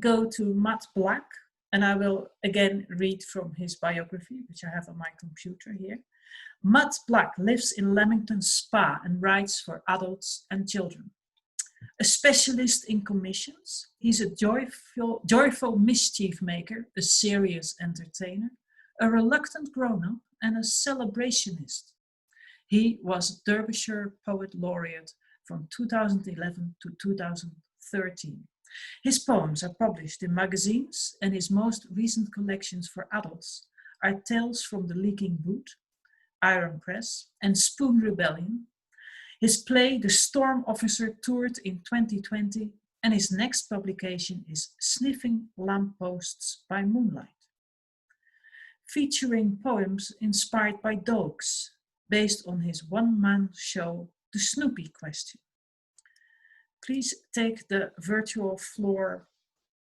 go to Matt Black, and I will again read from his biography, which I have on my computer here. Matt Black lives in Leamington Spa and writes for adults and children. A specialist in commissions, he's a joyful mischief maker, a serious entertainer, a reluctant grown-up, and a celebrationist. He was Derbyshire Poet Laureate from 2011 to 2013. His poems are published in magazines, and his most recent collections for adults are Tales from the Leaking Boot, Iron Press, and Spoon Rebellion. His play The Storm Officer toured in 2020, and his next publication is Sniffing Lampposts by Moonlight, featuring poems inspired by dogs, based on his one-man show, The Snoopy Question. Please take the virtual floor,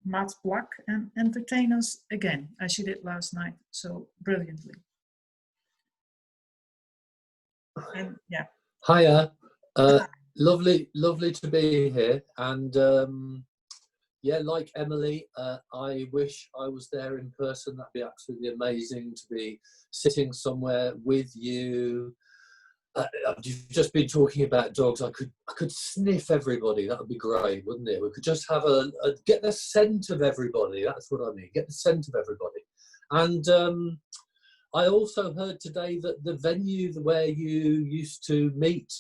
Matt Black, and entertain us again, as you did last night so brilliantly. And yeah. Hiya. Lovely to be here. And yeah, like Emily, I wish I was there in person. That'd be absolutely amazing to be sitting somewhere with you. You've just been talking about dogs. I could sniff everybody. That would be great, wouldn't it? We could just have get the scent of everybody. That's what I mean. Get the scent of everybody. And I also heard today that the venue where you used to meet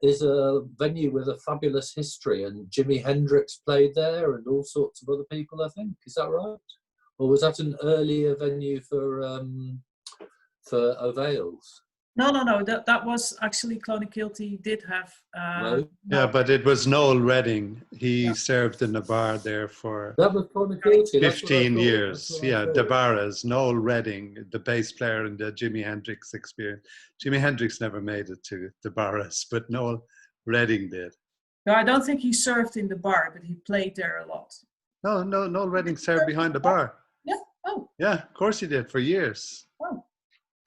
is a venue with a fabulous history, and Jimi Hendrix played there, and all sorts of other people. I think, is that right? Or was that an earlier venue for O'Vales? No. That was actually Clonakilty did have. No? Yeah, but it was Noel Redding. He served in the bar there for that was 15 years. Yeah, DeBarra's Noel Redding, the bass player in the Jimi Hendrix Experience. Jimi Hendrix never made it to DeBarra's, but Noel Redding did. No, I don't think he served in the bar, but he played there a lot. No, Noel Redding served behind the bar. Yeah. Oh. Yeah, of course he did, for years. Oh.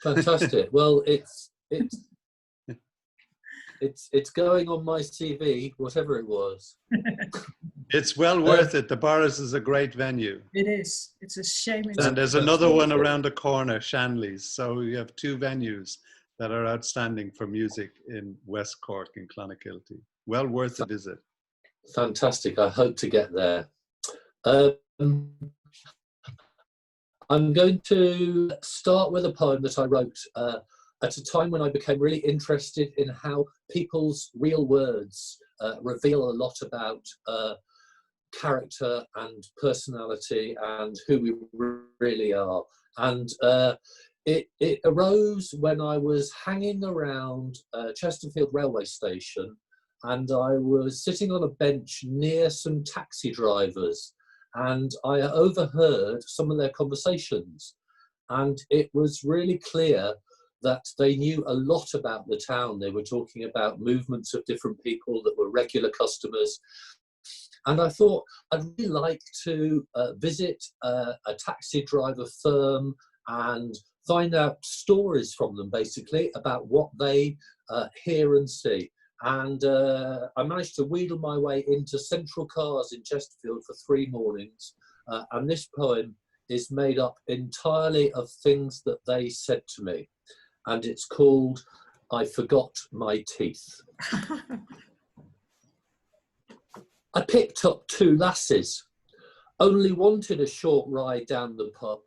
Fantastic. Well, it's going on my CV, whatever it was. It's well worth it. The Barras is a great venue. It is. It's a shame. And there's another one around the corner, Shanley's. So you have two venues that are outstanding for music in West Cork and Clonakilty. Well worth a visit. Fantastic. I hope to get there. I'm going to start with a poem that I wrote at a time when I became really interested in how people's real words reveal a lot about character and personality and who we really are. And it arose when I was hanging around Chesterfield railway station, and I was sitting on a bench near some taxi drivers, and I overheard some of their conversations, and it was really clear that they knew a lot about the town. They were talking about movements of different people that were regular customers. And I thought I'd really like to visit a taxi driver firm and find out stories from them, basically, about what they hear and see. And I managed to wheedle my way into Central Cars in Chesterfield for 3 mornings. And this poem is made up entirely of things that they said to me. And it's called I Forgot My Teeth. I picked up 2 lasses, only wanted a short ride down the pub.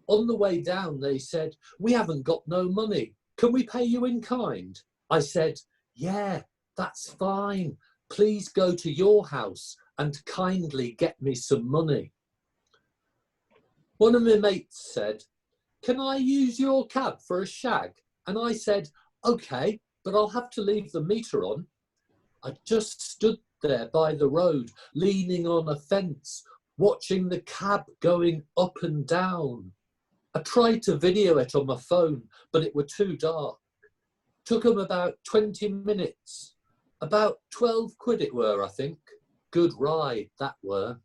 On the way down, they said, "We haven't got no money. Can we pay you in kind?" I said, "Yeah, that's fine. Please go to your house and kindly get me some money." One of my mates said, "Can I use your cab for a shag?" And I said, "Okay, but I'll have to leave the meter on." I just stood there by the road, leaning on a fence, watching the cab going up and down. I tried to video it on my phone, but it were too dark. Took 'em about 20 minutes. About 12 quid it were, I think. Good ride, that were.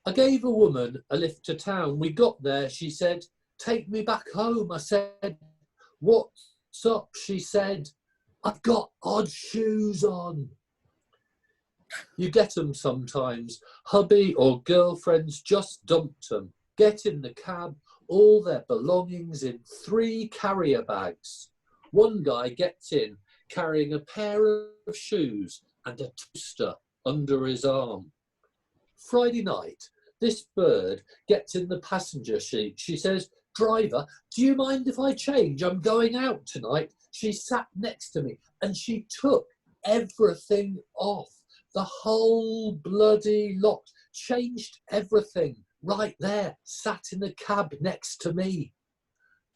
I gave a woman a lift to town. We got there, she said, "Take me back home." I said, "What's up?" She said, "I've got odd shoes on." You get 'em sometimes. Hubby or girlfriends just dumped 'em. Get in the cab, all their belongings in 3 carrier bags. One guy gets in carrying a pair of shoes and a toaster under his arm. Friday night, this bird gets in the passenger seat. She says, "Driver, do you mind if I change? I'm going out tonight." She sat next to me and she took everything off. The whole bloody lot. Changed everything right there, sat in the cab next to me.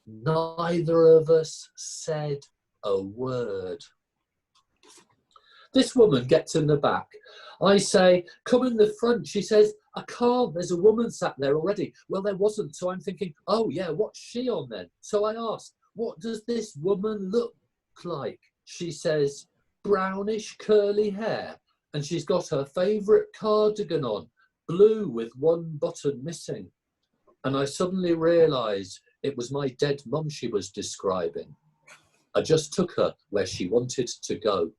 Neither of us said a word. This woman gets in the back. I say, "Come in the front." She says, "I can't, there's a woman sat there already." Well, there wasn't, so I'm thinking, oh yeah, what's she on then? So I asked, "What does this woman look like?" She says, "Brownish curly hair, and she's got her favourite cardigan on, blue with one button missing." And I suddenly realised it was my dead mum she was describing. I just took her where she wanted to go.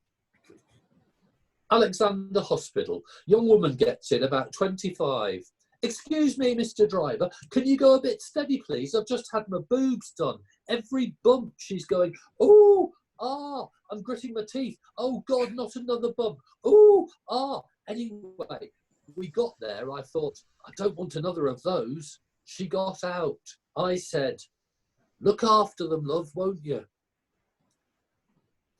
Alexander Hospital. Young woman gets in, about 25. "Excuse me, Mr. Driver, can you go a bit steady, please? I've just had my boobs done." Every bump she's going, "Oh, ah, I'm gritting my teeth. Oh God, not another bump. Oh, ah." Anyway, we got there. I thought, I don't want another of those. She got out. I said, "Look after them, love, won't you?"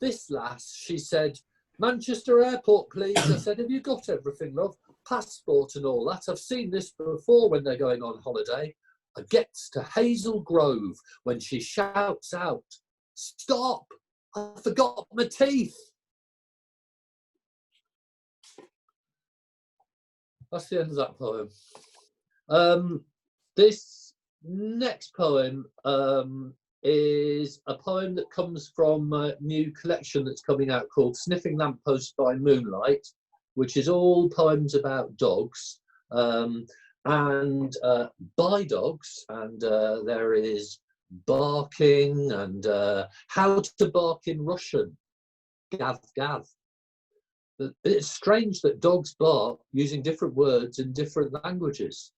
This lass, she said, "Manchester Airport, please." I said, "Have you got everything, love? Passport and all that? I've seen this before when they're going on holiday." I gets to Hazel Grove when she shouts out, "Stop! I forgot my teeth." That's the end of that poem. This next poem is a poem that comes from a new collection that's coming out called Sniffing Lamppost by Moonlight, which is all poems about dogs and by dogs. And there is barking and how to bark in Russian, gav gav. It's strange that dogs bark using different words in different languages.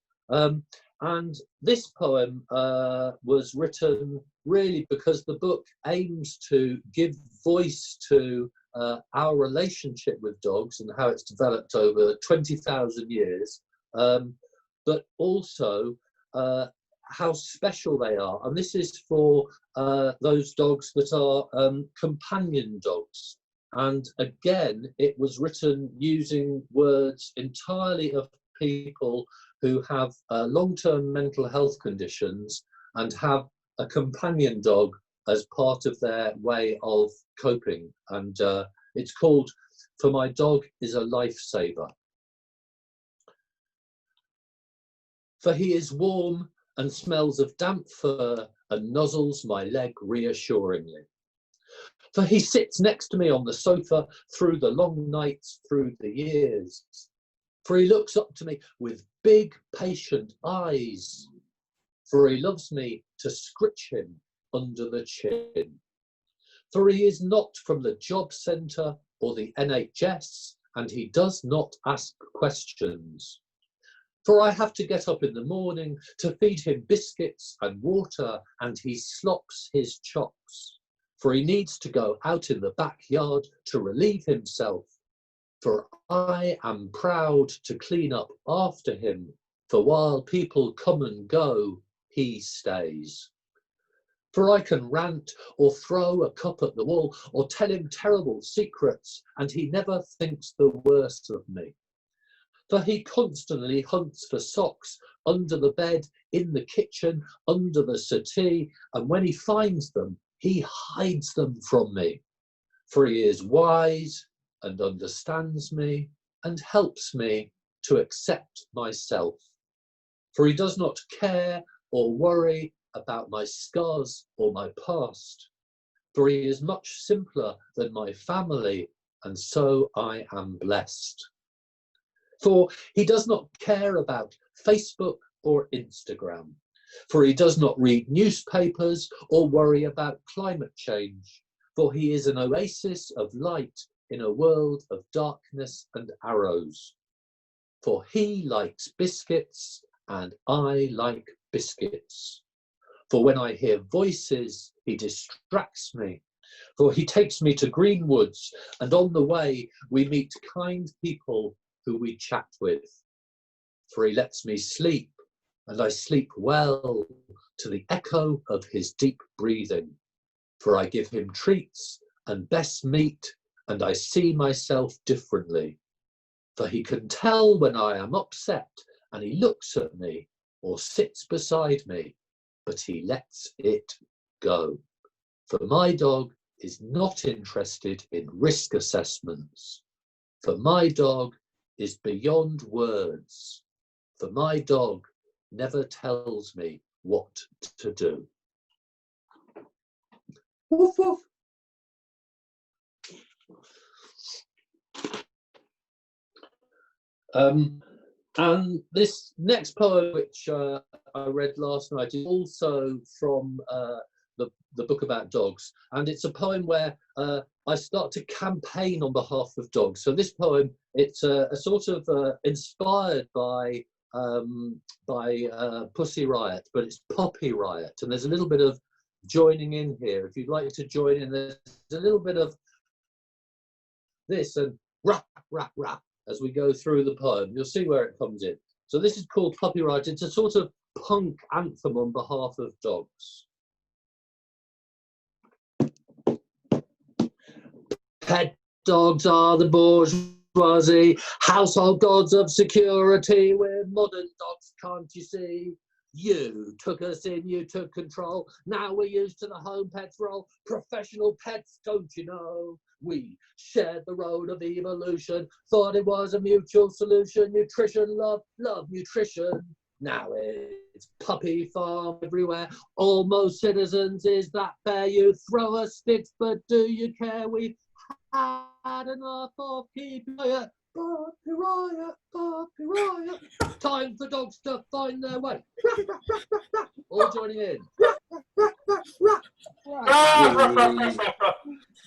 And this poem was written really because the book aims to give voice to our relationship with dogs and how it's developed over 20,000 years, but also how special they are. And this is for those dogs that are companion dogs. And again, it was written using words entirely of people who have long-term mental health conditions and have a companion dog as part of their way of coping. And it's called "For My Dog is a Lifesaver." For he is warm and smells of damp fur and nuzzles my leg reassuringly. For he sits next to me on the sofa through the long nights, through the years. For he looks up to me with big, patient eyes. For he loves me to scritch him under the chin. For he is not from the job centre or the NHS, and he does not ask questions. For I have to get up in the morning to feed him biscuits and water, and he slops his chops. For he needs to go out in the backyard to relieve himself. For I am proud to clean up after him, for while people come and go, he stays. For I can rant or throw a cup at the wall or tell him terrible secrets, and he never thinks the worst of me. For he constantly hunts for socks under the bed, in the kitchen, under the settee, and when he finds them, he hides them from me. For he is wise and understands me and helps me to accept myself. For he does not care or worry about my scars or my past. For he is much simpler than my family, and so I am blessed. For he does not care about Facebook or Instagram. For he does not read newspapers or worry about climate change. For he is an oasis of light in a world of darkness and arrows. For he likes biscuits and I like biscuits. For when I hear voices, he distracts me. For he takes me to green woods, and on the way we meet kind people who we chat with. For he lets me sleep, and I sleep well to the echo of his deep breathing. For I give him treats and best meat, and I see myself differently. For he can tell when I am upset, and he looks at me or sits beside me, but he lets it go. For my dog is not interested in risk assessments. For my dog is beyond words. For my dog never tells me what to do. Woof, woof. And this next poem, which I read last night, is also from the book about dogs, and it's a poem where I start to campaign on behalf of dogs. So this poem, it's a sort of inspired by Pussy Riot, but it's Poppy Riot, and there's a little bit of joining in here. If you'd like to join in, there's a little bit of this and rap, rap, rap as we go through the poem. You'll see where it comes in. So this is called Poppy Riot. It's a sort of punk anthem on behalf of dogs. Pet dogs are the bourgeoisie, household gods of security. We're modern dogs, can't you see? You took us in, you took control. Now we're used to the home pets role. Professional pets, don't you know? We shared the road of evolution, thought it was a mutual solution. Nutrition, love, love, nutrition. Now it's puppy farm everywhere. Almost citizens, is that fair? You throw us sticks, but do you care? We've had enough of keep quiet. Puppy riot, puppy riot. Time for dogs to find their way. All joining in.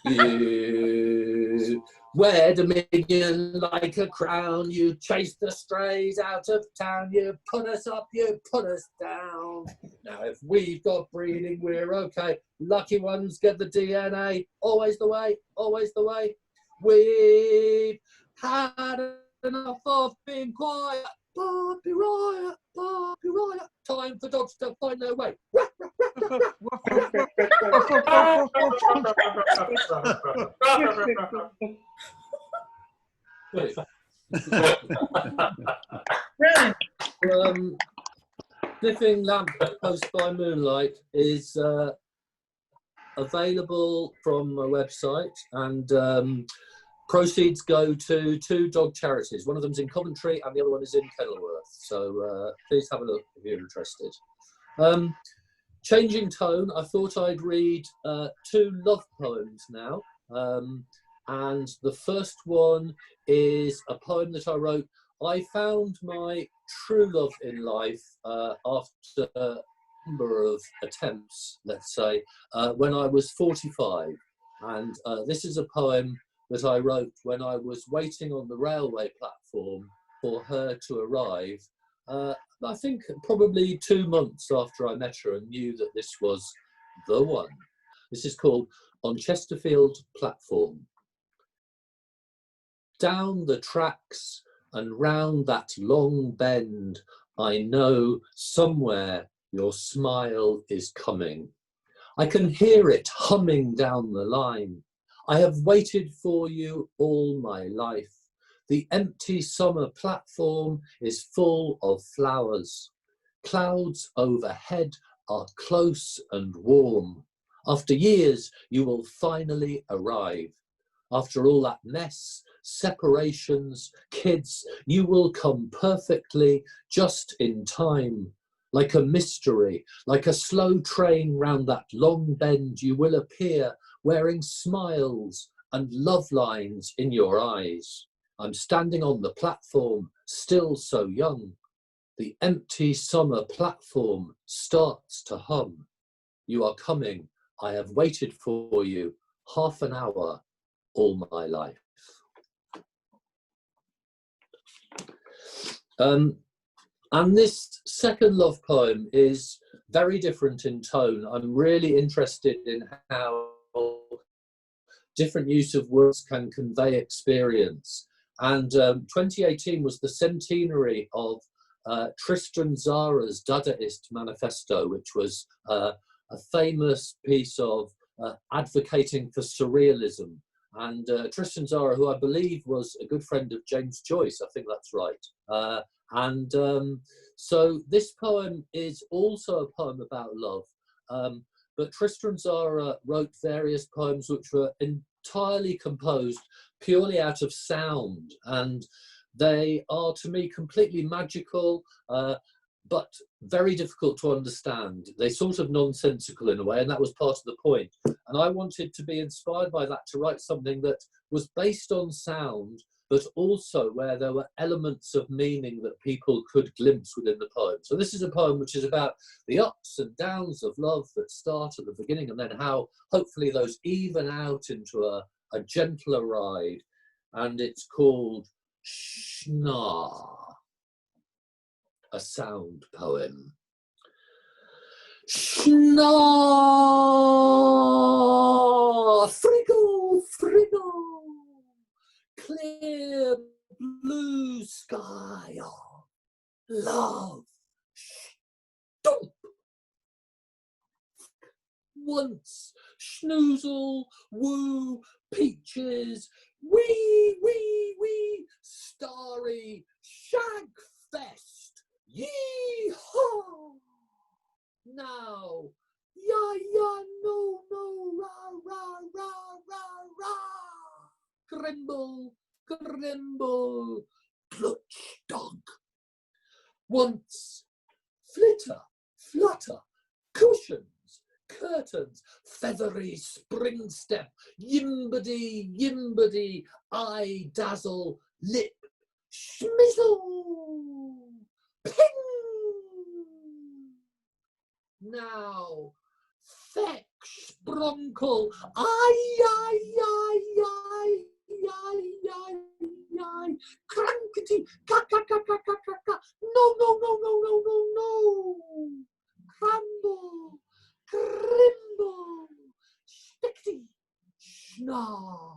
You wear dominion like a crown. You chase the strays out of town. You put us up, you put us down. Now if we've got breeding, we're okay. Lucky ones get the DNA. Always the way, always the way. We've had enough of being quiet. Puppy riot, puppy riot. Time for dogs to find their way. Sniffing Lamp Post by Moonlight is available from my website, and proceeds go to 2 dog charities. One of them's in Coventry and the other one is in Kenilworth. So please have a look if you're interested. Changing tone, I thought I'd read 2 love poems now. And the first one is a poem that I wrote. I found my true love in life after a number of attempts, let's say, when I was 45. And this is a poem that I wrote when I was waiting on the railway platform for her to arrive. I think probably 2 months after I met her and knew that this was the one. This is called On Chesterfield Platform. Down the tracks and round that long bend, I know somewhere your smile is coming. I can hear it humming down the line. I have waited for you all my life. The empty summer platform is full of flowers. Clouds overhead are close and warm. After years, you will finally arrive. After all that mess, separations, kids, you will come perfectly just in time. Like a mystery, like a slow train round that long bend, you will appear wearing smiles and love lines in your eyes. I'm standing on the platform, still so young. The empty summer platform starts to hum. You are coming, I have waited for you half an hour all my life. And this second love poem is very different in tone. I'm really interested in how different use of words can convey experience. And 2018 was the centenary of Tristan Tzara's Dadaist Manifesto, which was a famous piece of advocating for surrealism. And Tristan Tzara, who I believe was a good friend of James Joyce, I think that's right. So this poem is also a poem about love. But Tristan Tzara wrote various poems which were entirely composed purely out of sound, and they are to me completely magical, but very difficult to understand. They're sort of nonsensical in a way, and that was part of the point. And I wanted to be inspired by that to write something that was based on sound, but also where there were elements of meaning that people could glimpse within the poem. So this is a poem which is about the ups and downs of love that start at the beginning, and then how hopefully those even out into a gentler ride. And it's called Schnar, a sound poem. Schnar, friggle, friggle, clear blue sky, oh, love, stomp. Once, schnoozle, woo, peaches, wee, wee, wee, starry, shag fest, yee-haw. Now, ya, ya, no, no, rah, rah, rah, rah, rah. Grimble, grimble, clutch dog. Once, flitter, flutter, cushions, curtains, feathery spring step, yimbity, yimbity, eye dazzle, lip, schmizzle, ping. Now, feck, sprunkle, ay, crankety, ka, no, no, no, no, no, no, no, cramble, grimble, stickety, schnar,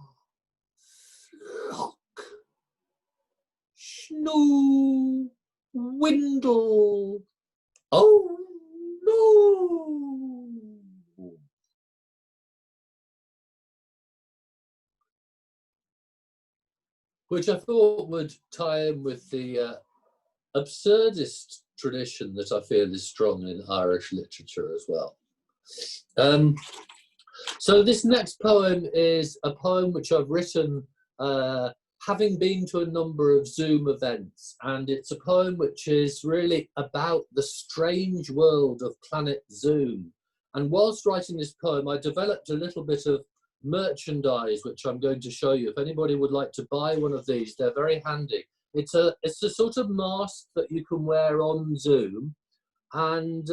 flock, snoo, windle, oh no. Which I thought would tie in with the absurdist tradition that I feel is strong in Irish literature as well. So this next poem is a poem which I've written having been to a number of Zoom events, and it's a poem which is really about the strange world of Planet Zoom. And whilst writing this poem, I developed a little bit of merchandise which I'm going to show you. If anybody would like to buy one of these, they're very handy. It's a sort of mask that you can wear on Zoom, and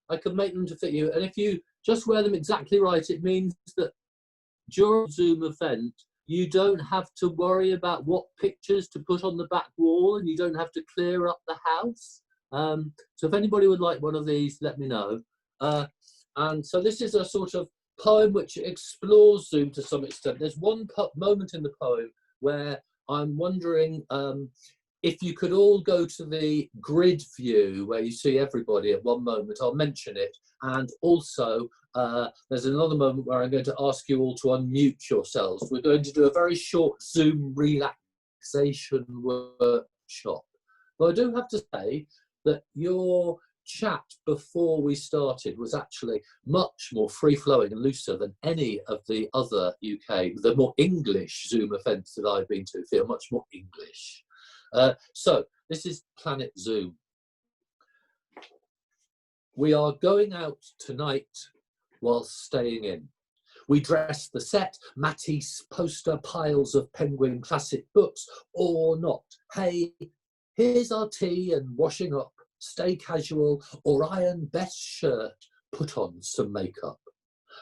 I can make them to fit you. And if you just wear them exactly right, it means that during a Zoom event, you don't have to worry about what pictures to put on the back wall, and you don't have to clear up the house. So if anybody would like one of these, let me know. And so this is a sort of poem which explores Zoom to some extent. There's one moment in the poem where I'm wondering if you could all go to the grid view where you see everybody at one moment. I'll mention it. And also, there's another moment where I'm going to ask you all to unmute yourselves. We're going to do a very short Zoom relaxation workshop. But I do have to say that your chat before we started was actually much more free-flowing and looser than any of the other UK, the more English Zoom events that I've been to feel much more English. So this is Planet Zoom. We are going out tonight while staying in. We dress the set, Matisse poster piles of Penguin classic books, or not. Hey, here's our tea and washing up. Stay casual or iron best shirt, put on some makeup.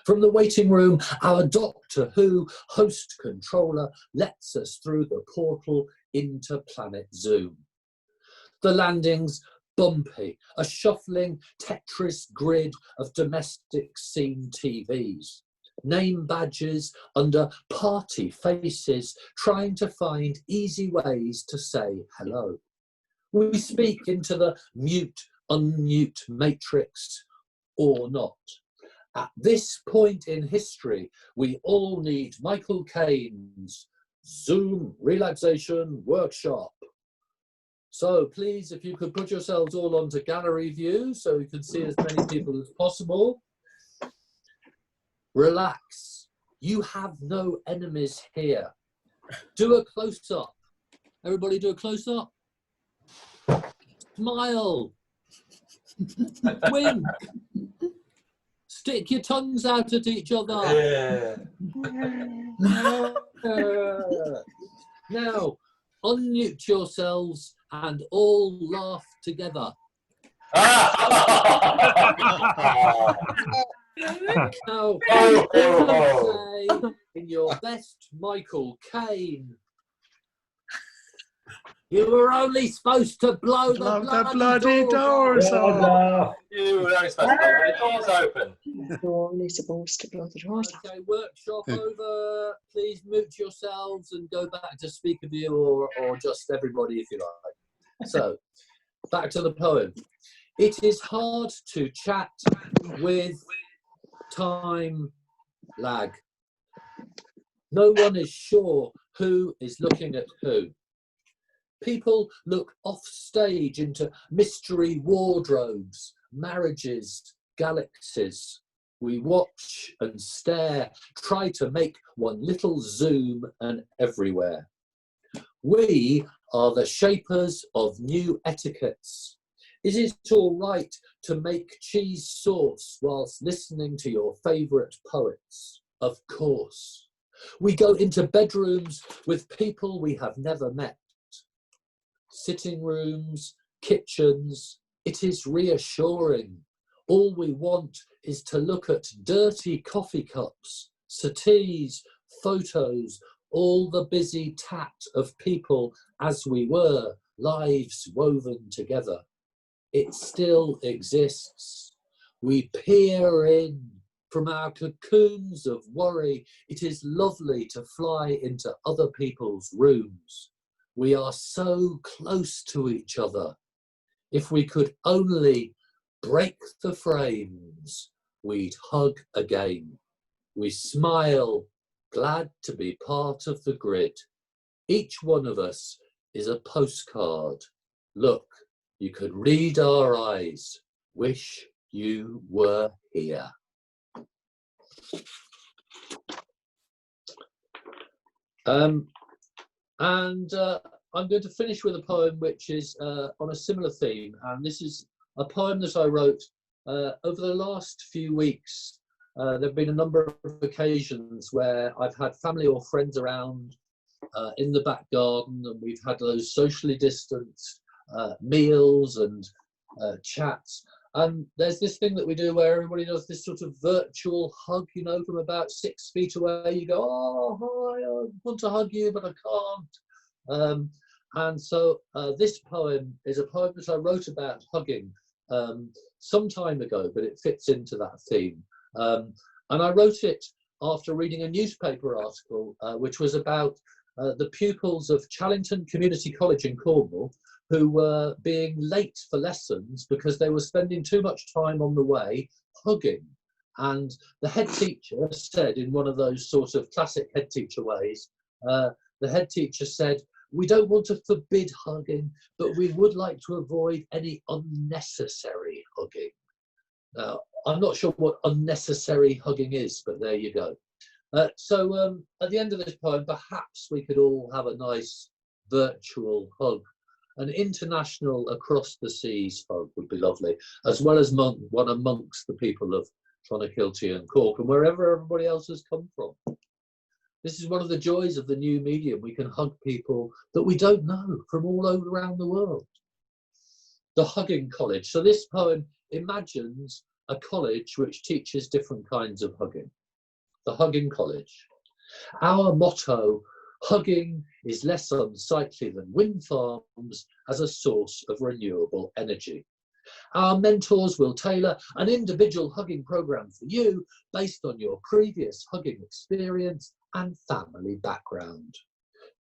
From the waiting room, our Doctor Who host controller lets us through the portal into Planet Zoom. The landing's bumpy, a shuffling Tetris grid of domestic scene TVs. Name badges under party faces, trying to find easy ways to say hello. We speak into the mute, unmute matrix or not. At this point in history, we all need Michael Caine's Zoom relaxation workshop. So please, if you could put yourselves all onto gallery view so you can see as many people as possible. Relax. You have no enemies here. Do a close-up. Everybody do a close-up. Smile. Wink. Stick your tongues out at each other. Now, unmute yourselves and all laugh together. Now, say in your best Michael Caine, you were only supposed to blow the bloody doors off. You were only supposed to blow the doors open. You're only supposed to blow the doors off. Okay, workshop over. Please mute yourselves and go back to speaker view or just everybody if you like. So, back to the poem. It is hard to chat with time lag. No one is sure who is looking at who. People look off stage into mystery wardrobes, marriages, galaxies. We watch and stare, try to make one little zoom and everywhere. We are the shapers of new etiquettes. Is it all right to make cheese sauce whilst listening to your favourite poets? Of course. We go into bedrooms with people we have never met. Sitting rooms, kitchens, it is reassuring. All we want is to look at dirty coffee cups, settees, photos, all the busy tat of people as we were, lives woven together. It still exists. We peer in from our cocoons of worry. It is lovely to fly into other people's rooms. We are so close to each other. If we could only break the frames, we'd hug again. We smile, glad to be part of the grid. Each one of us is a postcard. Look, you could read our eyes. Wish you were here. I'm going to finish with a poem which is on a similar theme, and this is a poem that I wrote over the last few weeks. There have been a number of occasions where I've had family or friends around in the back garden, and we've had those socially distanced meals and chats. And there's this thing that we do where everybody does this sort of virtual hug, you know, from about 6 feet away. You go, oh, hi, I want to hug you, but I can't. And so this poem is a poem that I wrote about hugging some time ago, but it fits into that theme. And I wrote it after reading a newspaper article, which was about the pupils of Challington Community College in Cornwall, who were being late for lessons because they were spending too much time on the way hugging. And the head teacher said, in one of those sort of classic head teacher ways, the head teacher said, we don't want to forbid hugging, but we would like to avoid any unnecessary hugging. Now, I'm not sure what unnecessary hugging is, but there you go. So at the end of this poem, perhaps we could all have a nice virtual hug. An international across the seas hug would be lovely, as well as one amongst the people of Clonakilty and Cork and wherever everybody else has come from. This is one of the joys of the new medium. We can hug people that we don't know from all over around the world. The Hugging College. So this poem imagines a college which teaches different kinds of hugging. The Hugging College. Our motto Hugging is less unsightly than wind farms as a source of renewable energy. Our mentors will tailor an individual hugging program for you based on your previous hugging experience and family background.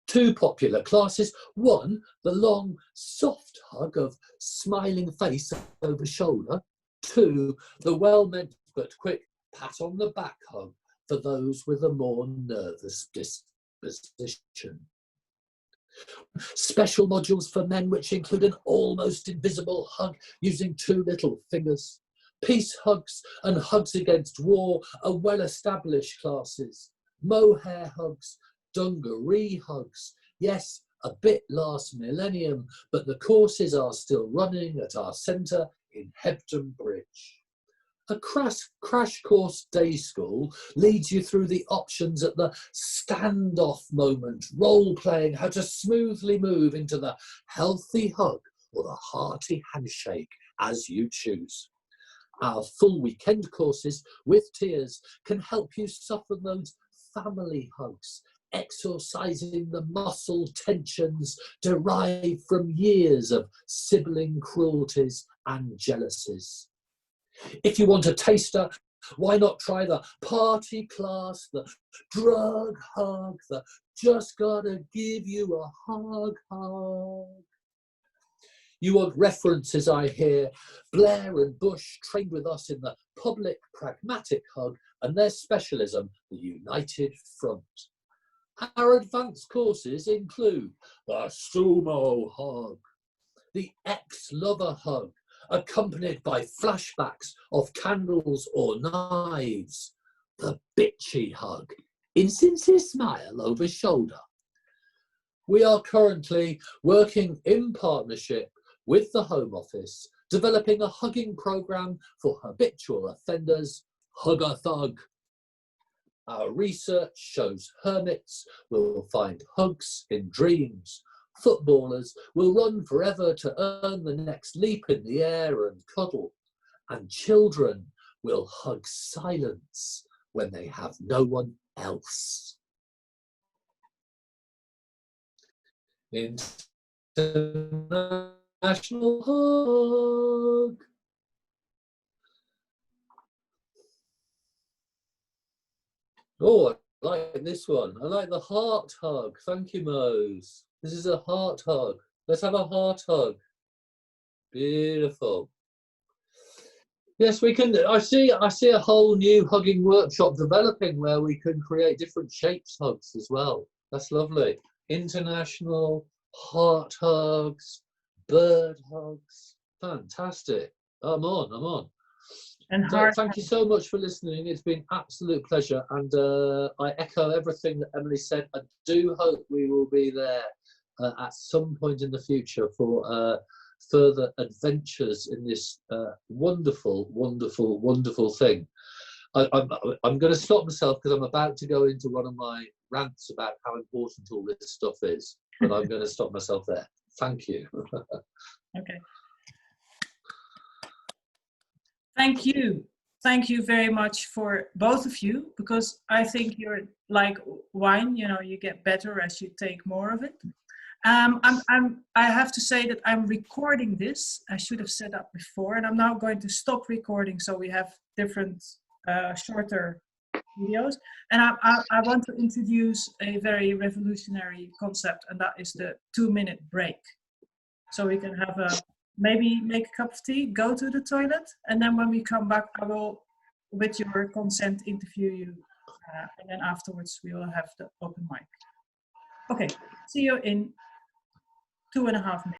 2 popular classes. 1, the long, soft hug of smiling face over shoulder. 2, the well-meant but quick pat on the back hug for those with a more nervous disposition. Special modules for men which include an almost invisible hug using 2 little fingers. Peace hugs and hugs against war are well-established classes. Mohair hugs, dungaree hugs. Yes, a bit last millennium, but the courses are still running at our centre in Hebden Bridge. A crash course day school leads you through the options at the standoff moment, role-playing how to smoothly move into the healthy hug or the hearty handshake as you choose. Our full weekend courses with tiers can help you soften those family hugs, exorcising the muscle tensions derived from years of sibling cruelties and jealousies. If you want a taster, why not try the party class, the drug hug, the just gotta give you a hug. You want references, I hear. Blair and Bush trained with us in the public pragmatic hug and their specialism, the United Front. Our advanced courses include the sumo hug, the ex-lover hug, accompanied by flashbacks of candles or knives, the bitchy hug, insincere smile over shoulder. We are currently working in partnership with the Home Office, developing a hugging programme for habitual offenders, Hug a Thug. Our research shows hermits will find hugs in dreams. Footballers will run forever to earn the next leap in the air and cuddle. And children will hug silence when they have no one else. International hug. Oh, I like this one. I like the heart hug. Thank you, Mose. This is a heart hug. Let's have a heart hug. Beautiful. Yes, we can. I see a whole new hugging workshop developing where we can create different shapes hugs as well. That's lovely. International heart hugs, bird hugs. Fantastic. I'm on. And So, heart. thank you so much for listening. It's been an absolute pleasure, and I echo everything that Emily said. I do hope we will be there at some point in the future for further adventures in this wonderful, wonderful, wonderful thing. I'm going to stop myself because I'm about to go into one of my rants about how important all this stuff is, but I'm going to stop myself there. Thank you. Okay. Thank you. Thank you very much for both of you, because I think you're like wine, you know, you get better as you take more of it. I have to say that I'm recording this. I should have said that before, and I'm now going to stop recording so we have different shorter videos. And I want to introduce a very revolutionary concept, and that is the 2-minute break. So we can have a maybe make a cup of tea, go to the toilet, and then when we come back, I will, with your consent, interview you, and then afterwards we will have the open mic. Okay, see you in 2.5 minutes.